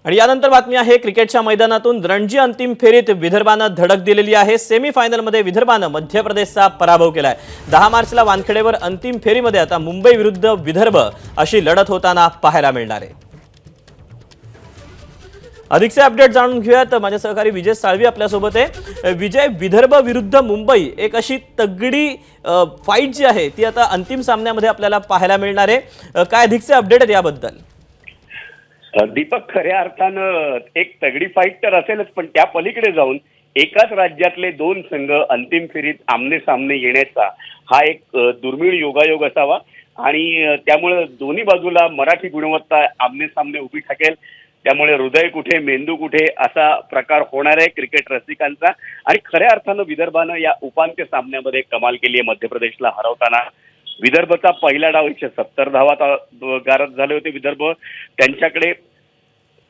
आणि यानंतर बातमी आहे क्रिकेटच्या मैदानातून रणजी अंतिम फेरीत विदर्भानं धडक दिलेली आहे। सेमीफायनलमध्ये विदर्भानं मध्य प्रदेशचा पराभव केलाय। 10 मार्चला वानखेडेवर अंतिम फेरीमध्ये आता मुंबई विरुद्ध विदर्भ अशी लढत होताना पाहायला मिळणार आहे। अधिकचे अपडेट जाणून घेऊयात। माझे सहकारी विजय साळवी आपल्या सोबत आहे। विजय, विदर्भ विरुद्ध मुंबई एक अशी तगडी फाईट जी आहे ती आता अंतिम सामन्यामध्ये आपल्याला पाहायला मिळणार आहे। काय अधिकचे अपडेट आहेत याबद्दल? दीपक, खऱ्या अर्थानं एक तगडी फाईट तर असेलच, पण त्या पलीकडे जाऊन एकाच राज्यातले दोन संघ अंतिम फेरीत आमने सामने येण्याचा हा एक दुर्मिळ योगायोग असावा आणि त्यामुळे दोन्ही बाजूला मराठी गुणवत्ता आमने सामने उभी ठाकेल। त्यामुळे हृदय कुठे मेंदू कुठे असा प्रकार होणार आहे क्रिकेट रसिकांचा। आणि खऱ्या अर्थानं विदर्भानं या उपांत्य सामन्यामध्ये कमाल केली आहे मध्य प्रदेशला हरवताना। विदर्भचा पहिला डाव 170 धावात गारद झाले होते विदर्भ, त्यांच्याकडे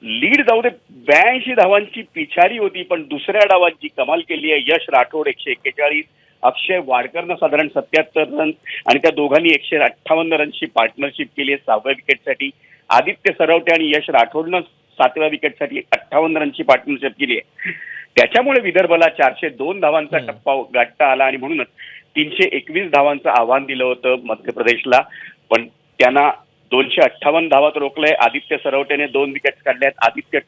लीड जाऊ दे 82 धावांची पिछाडी होती, पण दुसऱ्या डावात जी कमाल केली आहे यश राठोड 141, अक्षय वाडकरनं साधारण 77 रन आणि त्या दोघांनी 158 रनची पार्टनरशिप केली आहे 6व्या विकेटसाठी। आदित्य सरवटे आणि यश राठोडनं 7व्या विकेटसाठी 58 रनची पार्टनरशिप केली आहे। त्याच्यामुळे विदर्भाला 402 धावांचा टप्पा गाठता आला आणि म्हणूनच 321 धावांचं आव्हान दिलं होतं मध्य प्रदेशला, पण त्यांना 258 धावात रोखलंय। आदित्य सरवटेने 2 विकेट्स काढल्यात, आदित्य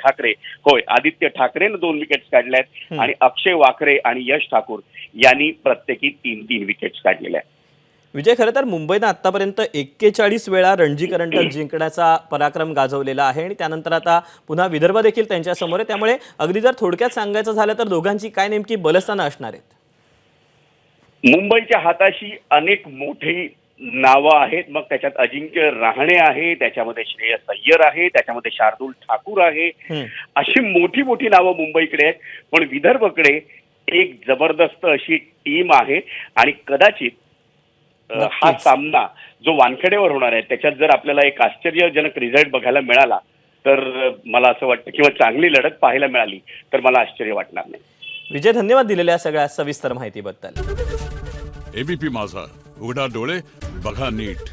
ठाकरेने 2 विकेट्स काढल्यात आणि अक्षय वाकरे आणि यश ठाकूर यांनी प्रत्येकी 3-3 विकेट्स काढलेल्या आहेत। विजय, खरं तर मुंबईनं आतापर्यंत 41 वेळा रणजी करंडक जिंकण्याचा पराक्रम गाजवलेला आहे आणि त्यानंतर आता पुन्हा विदर्भ देखील त्यांच्या समोर आहे। त्यामुळे अगदी जर थोडक्यात सांगायचं झालं तर दोघांची काय नेमकी बलस्थानं असणार आहेत? मुंबईच्या हाताशी अनेक मोठी नावं आहेत, मग त्याच्यात अजिंक्य रहाणे आहे, त्याच्यामध्ये श्रेयस अय्यर आहे, त्याच्यामध्ये शार्दुल ठाकूर आहे, अशी मोठी मोठी नावं मुंबईकडे आहेत। पण विदर्भकडे एक जबरदस्त अशी टीम आहे आणि कदाचित हा सामना जो वानखेडेवर होणार आहे त्याच्यात जर आपल्याला एक आश्चर्यजनक रिझल्ट बघायला मिळाला तर मला असं वाटतं किंवा चांगली लढत पाहायला मिळाली तर मला आश्चर्य वाटणार नाही। विजय, धन्यवाद दिलेल्या सगळ्या सविस्तर माहितीबद्दल। एबीपी माझा, उघडा डोळे बघा नीट।